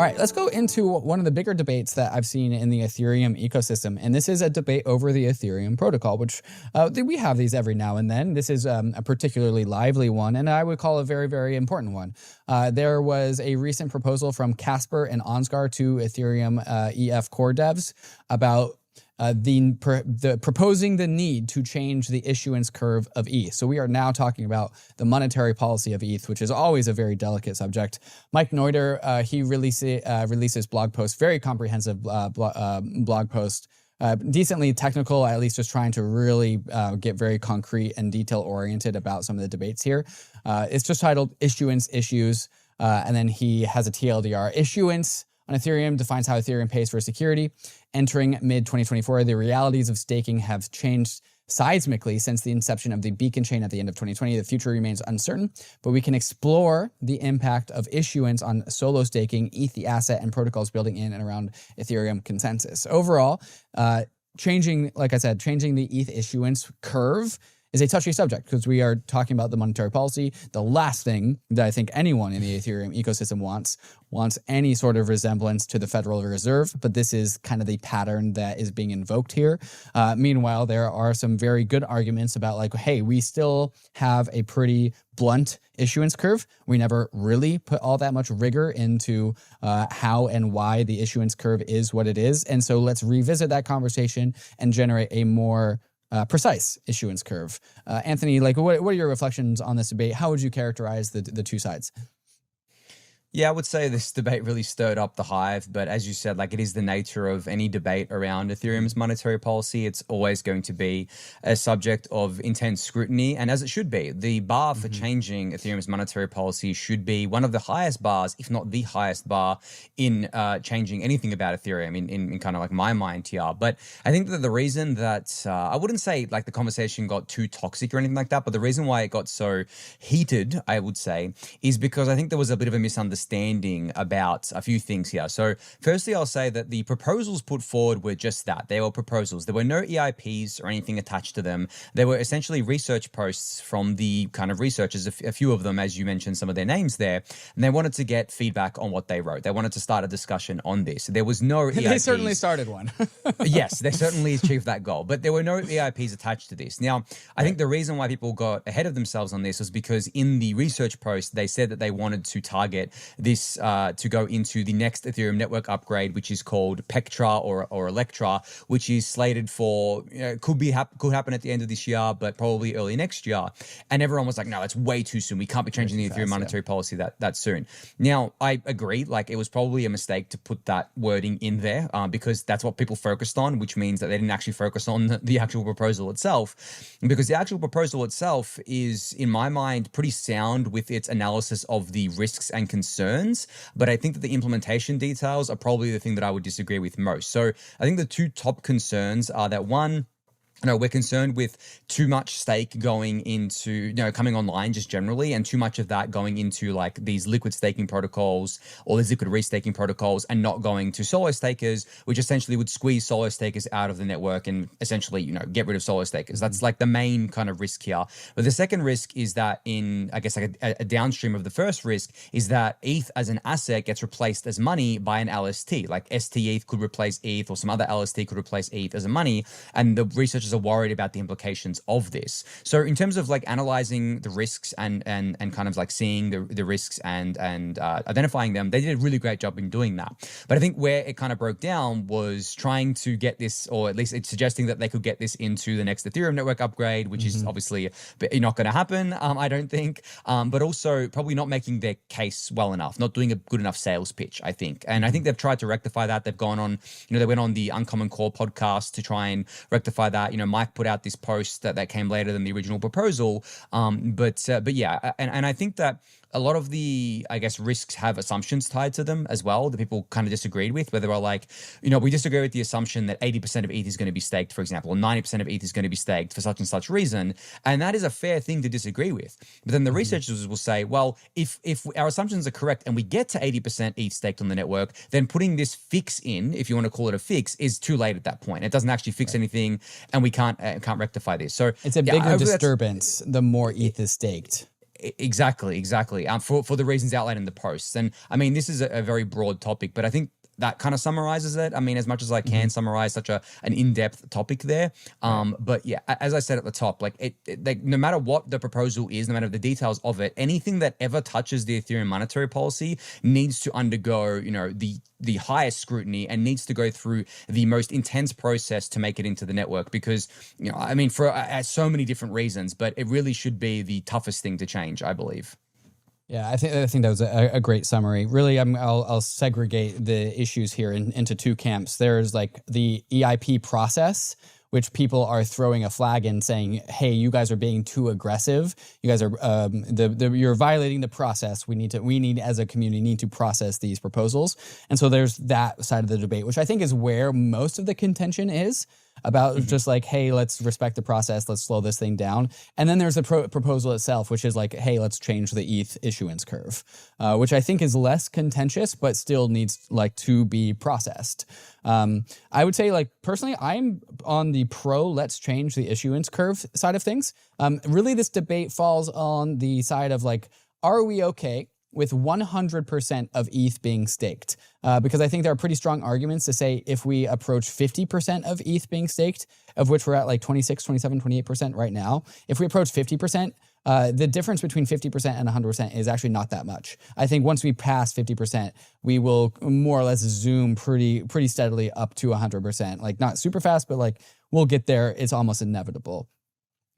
All right, let's go into one of the bigger debates that I've seen in the Ethereum ecosystem. And this is a debate over the Ethereum protocol, which we have these every now and then. This is a particularly lively one, and I would call a very, very important one. There was a recent proposal from Casper and Ansgar to Ethereum EF core devs about proposing the need to change the issuance curve of ETH. So we are now talking about the monetary policy of ETH, which is always a very delicate subject. Mike Neuter, he releases blog post, very comprehensive blog post, decently technical, at least just trying to really get very concrete and detail oriented about some of the debates here. It's just titled Issuance Issues, and then he has a TLDR. Issuance on Ethereum defines how Ethereum pays for security. Entering mid-2024, the realities of staking have changed seismically since the inception of the Beacon chain at the end of 2020. The future remains uncertain, but we can explore the impact of issuance on solo staking, ETH, the asset, and protocols building in and around Ethereum consensus. Overall, changing the ETH issuance curve is a touchy subject because we are talking about the monetary policy. The last thing that I think anyone in the Ethereum ecosystem wants any sort of resemblance to the Federal Reserve, but this is kind of the pattern that is being invoked here. Meanwhile, there are some very good arguments about like, hey, we still have a pretty blunt issuance curve. We never really put all that much rigor into how and why the issuance curve is what it is. And so let's revisit that conversation and generate a more precise issuance curve. Anthony, like, what are your reflections on this debate? How would you characterize the two sides? Yeah, I would say this debate really stirred up the hive, but as you said, like it is the nature of any debate around Ethereum's monetary policy. It's always going to be a subject of intense scrutiny, and as it should be. The bar for changing Ethereum's monetary policy should be one of the highest bars, if not the highest bar, in changing anything about Ethereum in kind of like my mind here. But I think that the reason that, I wouldn't say like the conversation got too toxic or anything like that, but the reason why it got so heated, I would say, is because I think there was a bit of a misunderstanding about a few things here. So firstly, I'll say that the proposals put forward were just that. They were proposals. There were no EIPs or anything attached to them. They were essentially research posts from the kind of researchers, a few of them, as you mentioned, some of their names there, and they wanted to get feedback on what they wrote. They wanted to start a discussion on this. There was no EIPs. They certainly started one. Yes, they certainly achieved that goal, but there were no EIPs attached to this. Now, I think the reason why people got ahead of themselves on this was because in the research post, they said that they wanted to target this to go into the next Ethereum network upgrade, which is called Pectra or Electra, which is slated for, could happen at the end of this year, but probably early next year. And everyone was like, no, that's way too soon. We can't be changing the Ethereum monetary policy that soon. Now, I agree, like it was probably a mistake to put that wording in there because that's what people focused on, which means that they didn't actually focus on the actual proposal itself, because the actual proposal itself is, in my mind, pretty sound with its analysis of the risks and concerns. But I think that the implementation details are probably the thing that I would disagree with most. So I think the two top concerns are that one, we're concerned with too much stake going into, coming online just generally, and too much of that going into like these liquid staking protocols or these liquid restaking protocols and not going to solo stakers, which essentially would squeeze solo stakers out of the network and essentially, get rid of solo stakers. That's like the main kind of risk here. But the second risk is that I guess like a downstream of the first risk is that ETH as an asset gets replaced as money by an LST. Like ST ETH could replace ETH or some other LST could replace ETH as a money. And the researchers are worried about the implications of this. So in terms of like analyzing the risks and kind of like seeing the risks and identifying them, they did a really great job in doing that. But I think where it kind of broke down was trying to get this, or at least it's suggesting that they could get this into the next Ethereum network upgrade, which is obviously not going to happen, I don't think. But also probably not making their case well enough, not doing a good enough sales pitch, I think. And I think they've tried to rectify that. They've gone on, they went on the Uncommon Core podcast to try and rectify that. Mike put out this post that came later than the original proposal. But yeah, and I think that a lot of the, I guess, risks have assumptions tied to them as well that people kind of disagreed with, where they were like, we disagree with the assumption that 80% of ETH is going to be staked, for example, or 90% of ETH is going to be staked for such and such reason. And that is a fair thing to disagree with. But then the researchers will say, well, if our assumptions are correct and we get to 80% ETH staked on the network, then putting this fix in, if you want to call it a fix, is too late at that point. It doesn't actually fix anything, and we can't rectify this. So it's a bigger disturbance the more ETH is staked. Exactly. For the reasons outlined in the posts. And I mean, this is a very broad topic, but I think that kind of summarizes it. I mean, as much as I can summarize such an in-depth topic there. But yeah, as I said at the top, like like no matter what the proposal is, no matter the details of it, anything that ever touches the Ethereum monetary policy needs to undergo, the highest scrutiny and needs to go through the most intense process to make it into the network because, I mean, for so many different reasons, but it really should be the toughest thing to change, I believe. Yeah, I think that was a great summary. Really, I'll segregate the issues here into two camps. There's like the EIP process, which people are throwing a flag in saying, hey, you guys are being too aggressive. You guys are you're violating the process. We need as a community need to process these proposals. And so there's that side of the debate, which I think is where most of the contention is about just like, hey, let's respect the process. Let's slow this thing down. And then there's the proposal itself, which is like, hey, let's change the ETH issuance curve, which I think is less contentious, but still needs like to be processed. I would say like personally, I'm on the let's change the issuance curve side of things. Really, this debate falls on the side of like, are we okay with 100% of ETH being staked? Because I think there are pretty strong arguments to say if we approach 50% of ETH being staked, of which we're at like 26, 27, 28% right now, if we approach 50%, the difference between 50% and 100% is actually not that much. I think once we pass 50%, we will more or less zoom pretty steadily up to 100%. Like not super fast, but like we'll get there. It's almost inevitable.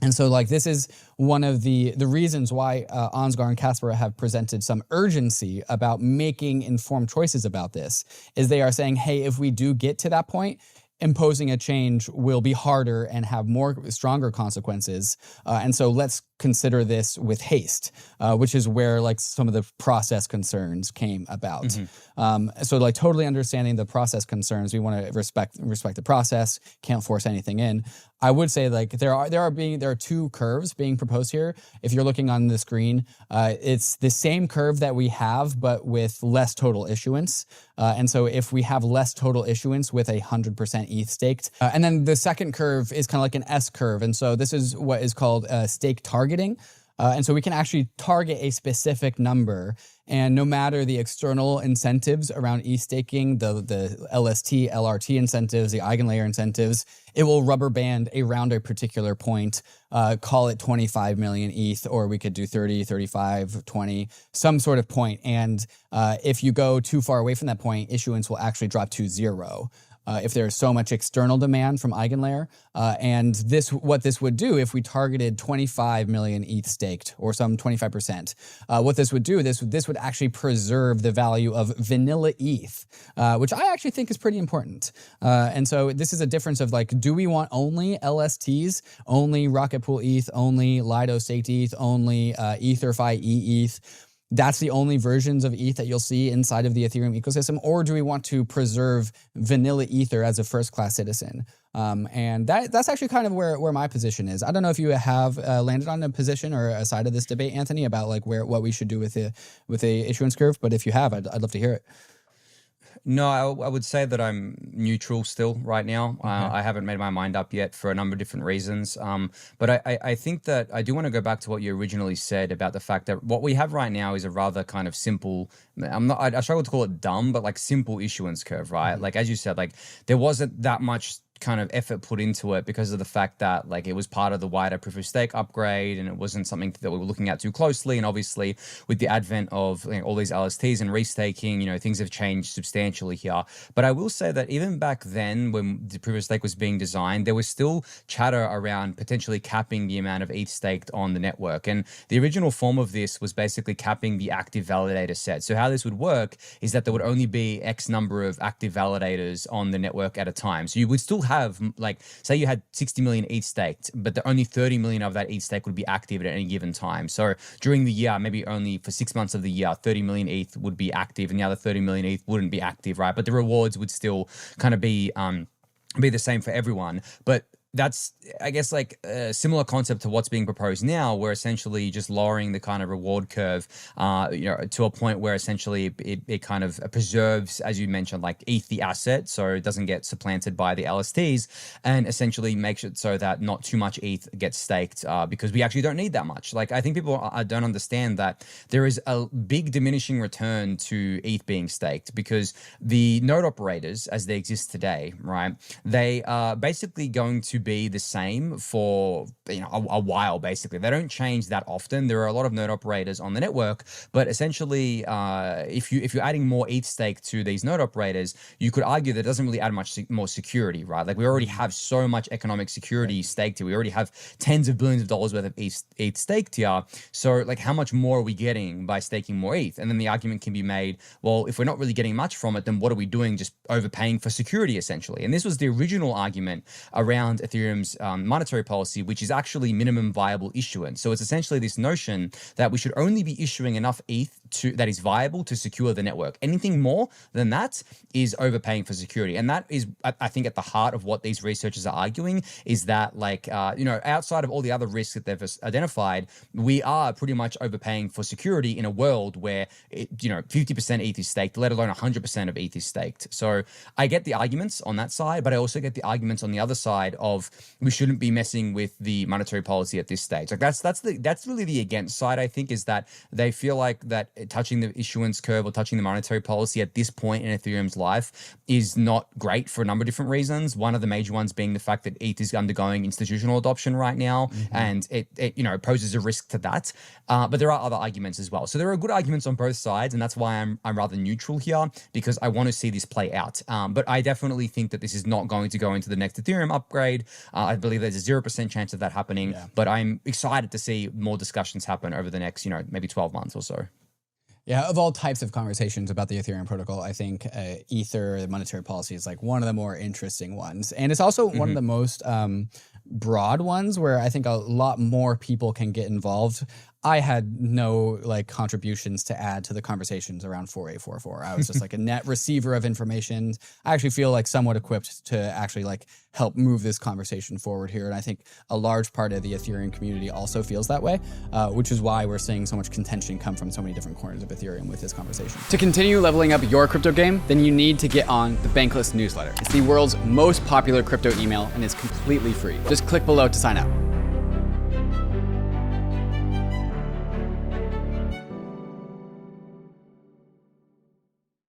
And so like this is one of the reasons why Ansgar and Casper have presented some urgency about making informed choices about this, is they are saying, hey, if we do get to that point, imposing a change will be harder and have stronger consequences. And so let's consider this with haste, which is where like some of the process concerns came about. So like totally understanding the process concerns, we want to respect the process, can't force anything in. I would say like there are two curves being proposed here. If you're looking on the screen, it's the same curve that we have, but with less total issuance. And so if we have less total issuance with 100% ETH staked, and then the second curve is kind of like an S curve. And so this is what is called stake targeting. And so we can actually target a specific number, and no matter the external incentives around ETH staking, the LST, LRT incentives, the eigenlayer incentives, it will rubber band around a particular point, call it 25 million ETH, or we could do 30, 35, 20, some sort of point. And if you go too far away from that point, issuance will actually drop to zero. If there's so much external demand from eigenlayer. And what this would do if we targeted 25 million ETH staked, or some 25%, what this would do, this would actually preserve the value of vanilla ETH, which I actually think is pretty important. And so this is a difference of like, do we want only LSTs, only Rocket Pool ETH, only Lido staked ETH, only EtherFi ETH? That's the only versions of ETH that you'll see inside of the Ethereum ecosystem, or do we want to preserve vanilla Ether as a first-class citizen? And that's actually kind of where my position is. I don't know if you have landed on a position or a side of this debate, Anthony, about like what we should do with the issuance curve, but if you have, I'd love to hear it. No, I would say that I'm neutral still right now. I haven't made my mind up yet for a number of different reasons. But I think that I do want to go back to what you originally said about the fact that what we have right now is a rather kind of simple, I struggle to call it dumb, but like simple issuance curve, right? Like, as you said, like there wasn't that much kind of effort put into it because of the fact that like it was part of the wider proof of stake upgrade, and it wasn't something that we were looking at too closely. And obviously with the advent of all these LSTs and restaking, things have changed substantially here. But I will say that even back then when the proof of stake was being designed, there was still chatter around potentially capping the amount of ETH staked on the network. And the original form of this was basically capping the active validator set. So how this would work is that there would only be X number of active validators on the network at a time. So you would still have, like, say you had 60 million ETH staked, but the only 30 million of that ETH stake would be active at any given time. So during the year, maybe only for 6 months of the year, 30 million ETH would be active and the other 30 million ETH wouldn't be active, right? But the rewards would still kind of be the same for everyone. But that's, I guess, like a similar concept to what's being proposed now, where essentially just lowering the kind of reward curve, to a point where essentially it kind of preserves, as you mentioned, like ETH, the asset, so it doesn't get supplanted by the LSTs, and essentially makes it so that not too much ETH gets staked, because we actually don't need that much. Like, I think people don't understand that there is a big diminishing return to ETH being staked, because the node operators, as they exist today, right, they are basically going to be the same for a while. Basically, they don't change that often. There are a lot of node operators on the network, but essentially, if you're adding more ETH stake to these node operators, you could argue that it doesn't really add much more security, right? Like, we already have so much economic security staked here. We already have tens of billions of dollars worth of ETH staked here. So, like, how much more are we getting by staking more ETH? And then the argument can be made, well, if we're not really getting much from it, then what are we doing? Just overpaying for security, essentially. And this was the original argument around Ethereum's monetary policy, which is actually minimum viable issuance. So it's essentially this notion that we should only be issuing enough ETH that is viable to secure the network. Anything more than that is overpaying for security. And that is, I think, at the heart of what these researchers are arguing, is that, like, outside of all the other risks that they've identified, we are pretty much overpaying for security in a world where 50% ETH is staked, let alone 100% of ETH is staked. So I get the arguments on that side, but I also get the arguments on the other side of we shouldn't be messing with the monetary policy at this stage. Like, that's really the against side, I think, is that they feel like that touching the issuance curve or touching the monetary policy at this point in Ethereum's life is not great for a number of different reasons. One of the major ones being the fact that ETH is undergoing institutional adoption right now, and it poses a risk to that. But there are other arguments as well. So there are good arguments on both sides, and that's why I'm rather neutral here, because I want to see this play out. But I definitely think that this is not going to go into the next Ethereum upgrade. I believe there's a 0% chance of that happening, but I'm excited to see more discussions happen over the next, maybe 12 months or so. Yeah, of all types of conversations about the Ethereum protocol, I think Ether, the monetary policy, is like one of the more interesting ones. And it's also one of the most broad ones where I think a lot more people can get involved. I had no contributions to add to the conversations around 4844. I was just like a net receiver of information. I actually feel like somewhat equipped to actually help move this conversation forward here. And I think a large part of the Ethereum community also feels that way, which is why we're seeing so much contention come from so many different corners of Ethereum with this conversation. To continue leveling up your crypto game, then you need to get on the Bankless newsletter. It's the world's most popular crypto email and is completely free. Just click below to sign up.